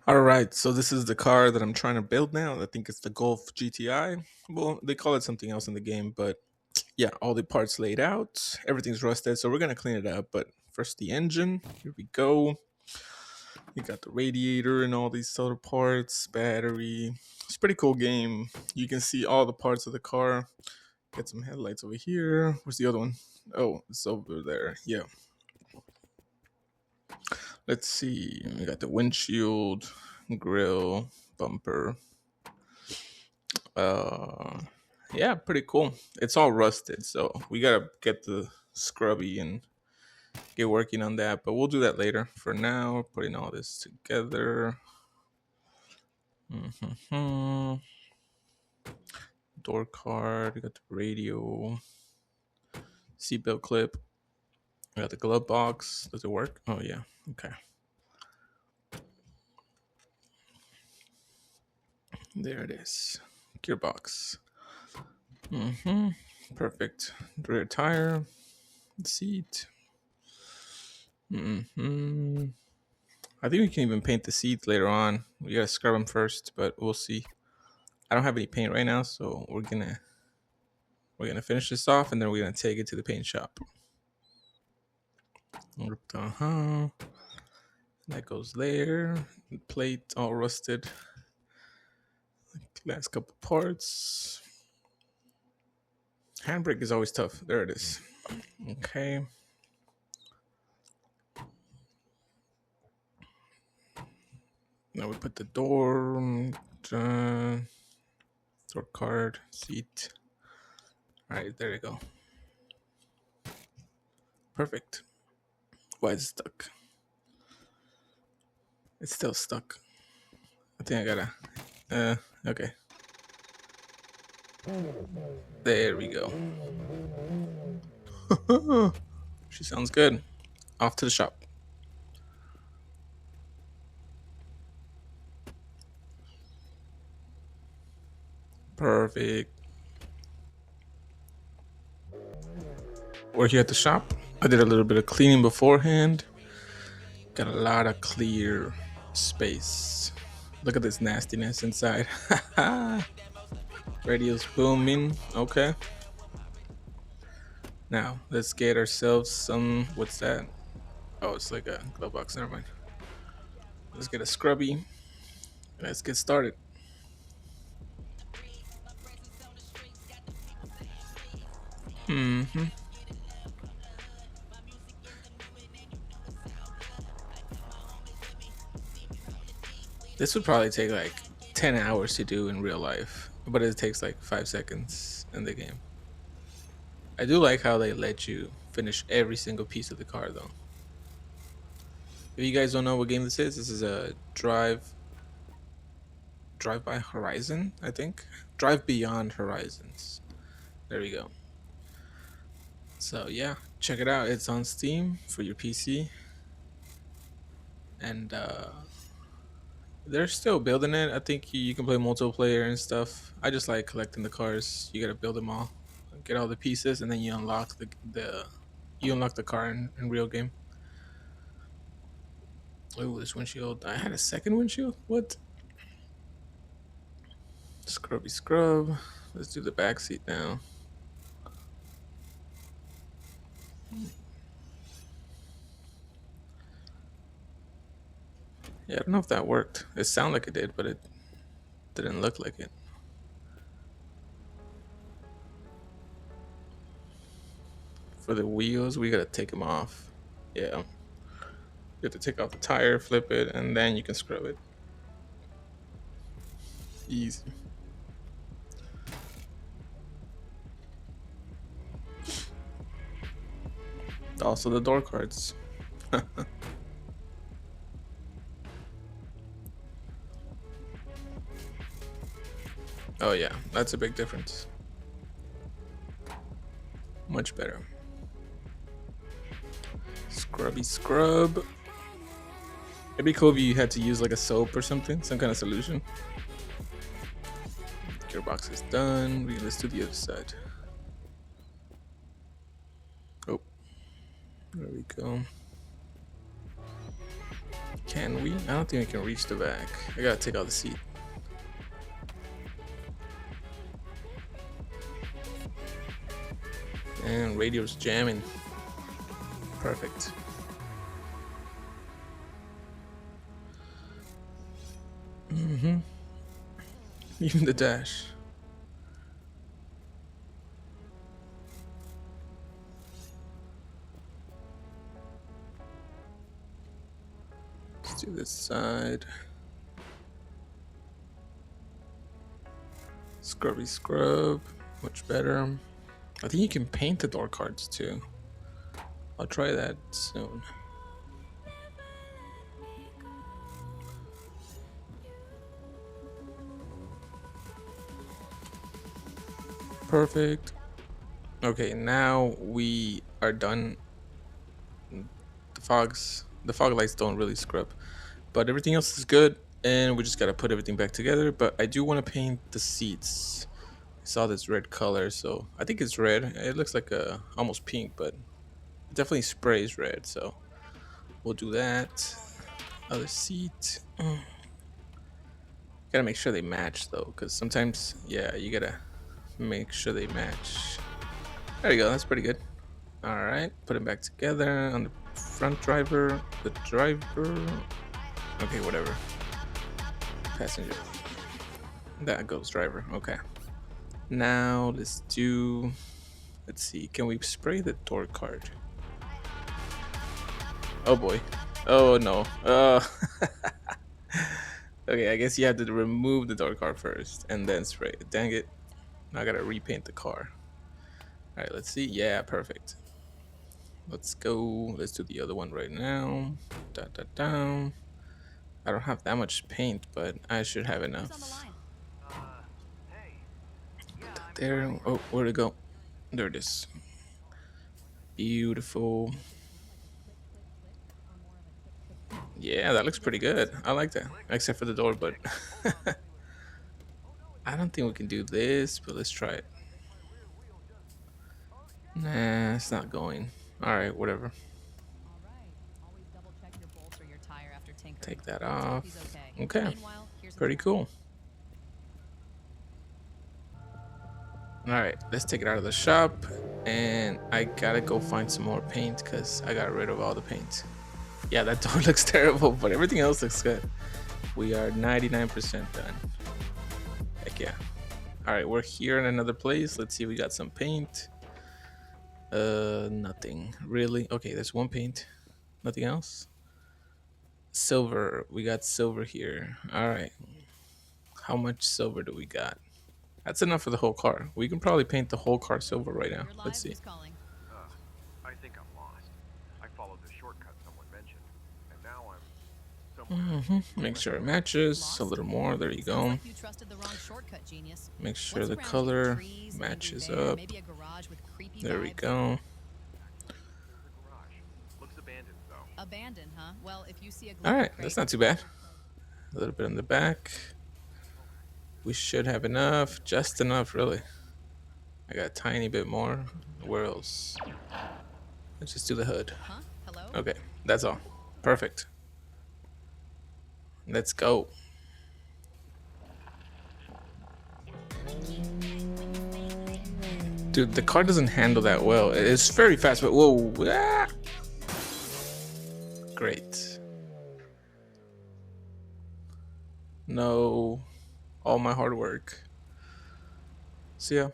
All right, so this is the car that I'm trying to build now. I think it's the Golf GTI. Well, they call it something else in the game, but yeah, all the parts laid out. Everything's rusted, so we're gonna clean it up. But first, the engine. Here we go. You got the radiator and all these other parts, battery. It's a pretty cool game. You can see all the parts of the car. Get some headlights over here. Where's the other one? Oh, it's over there. Yeah. Let's see. We got the windshield, grill, bumper. Uh, yeah, pretty cool. It's all rusted, so we gotta get the scrubby and get working on that. But we'll do that later. For now, putting all this together. hmm Door card. We got the radio, seatbelt clip. We got the glove box. Does it work? Oh yeah. Okay. There it is. Gearbox. Perfect. Rear tire. Seat. I think we can even paint the seats later on. We gotta scrub them first, but we'll see. I don't have any paint right now, so we're gonna finish this off, and then we're gonna take it to the paint shop. That goes there. The plate all rusted. Last couple parts. Handbrake is always tough. There it is. Okay. Now we put the door card, seat. All right, there you go. Perfect. Why is it stuck? It's still stuck. I think I gotta. Okay. There we go. She sounds good. Off to the shop. Perfect. We're here at the shop. I did a little bit of cleaning beforehand. Got a lot of clear space. Look at this nastiness inside. Radio's booming. Okay. Now, let's get ourselves some. What's that? Oh, it's like a glove box. Never mind. Let's get a scrubby. Let's get started. This would probably take like 10 hours to do in real life, but it takes like 5 seconds in the game. I do like how they let you finish every single piece of the car, though. If you guys don't know what game this is a Drive by Horizon, I think. Drive Beyond Horizons. There we go. So yeah, check it out. It's on Steam for your PC, and they're still building it. I think you can play multiplayer and stuff. I just like collecting the cars. You gotta build them all, get all the pieces, and then you unlock the car in real game. Oh, this windshield. I had a second windshield? What? Scrubby scrub. Let's do the back seat now. Yeah, I don't know if that worked. It sounded like it did, but it didn't look like it. For the wheels, we gotta take them off. Yeah. You have to take off the tire, flip it, and then you can scrub it. Easy. Also the door cards. Oh yeah, that's a big difference. Much better. Scrubby scrub. It'd be cool if you had to use like a soap or something, some kind of solution. Gearbox is done. Let's do the other side. Oh, there we go. Can we? I don't think we can reach the back. I gotta take out the seat. And radio's jamming. Perfect. Even the dash. Let's do this side. Scrubby scrub. Much better. I think you can paint the door cards too. I'll try that soon. Perfect. Okay, now we are done. The fog lights don't really scrub, but everything else is good, and we just gotta put everything back together. But I do want to paint the seats. I saw this red color, so I think it's red. It looks like a almost pink, but it definitely sprays red. So we'll do that. Other seat. Gotta make sure they match though, because sometimes, yeah, you gotta make sure they match. There you go. That's pretty good. All right, put it back together on the front driver, the driver. Okay, whatever. Passenger. That goes driver. Okay. Now let's do. Let's see. Can we spray the door card? Oh boy. Oh no. Okay, I guess you have to remove the door card first and then spray it. Dang it. Now I gotta repaint the car. All right, let's see. Yeah, perfect. Let's go. Let's do the other one right now. Da, da, da. I don't have that much paint, but I should have enough. Put that there. Oh, where'd it go? There it is. Beautiful. Yeah, that looks pretty good. I like that. Except for the door, but I don't think we can do this, but let's try it. Nah, it's not going. Alright, whatever. Take that off. Okay. Pretty cool. Alright, let's take it out of the shop. And I gotta go find some more paint because I got rid of all the paint. Yeah, that door looks terrible, but everything else looks good. We are 99% done. Heck yeah. Alright, we're here in another place. Let's see if we got some paint. Nothing. Really? Okay, there's one paint. Nothing else? Silver. We got silver here. Alright. How much silver do we got? That's enough for the whole car. We can probably paint the whole car silver right now. Let's see. I think I'm lost. I followed the shortcut someone mentioned, and now I'm somewhere. Make sure it matches a little more. There you go. Make sure the color matches up. There we go. Looks abandoned though. Abandoned, huh? Well, if you see a All right, that's not too bad. A little bit in the back. We should have enough, just enough, really. I got a tiny bit more. Where else? Let's just do the hood. Huh? Hello? Okay, that's all. Perfect. Let's go. Dude, the car doesn't handle that well. It's very fast, but whoa. Ah! Great. No. All my hard work. See ya.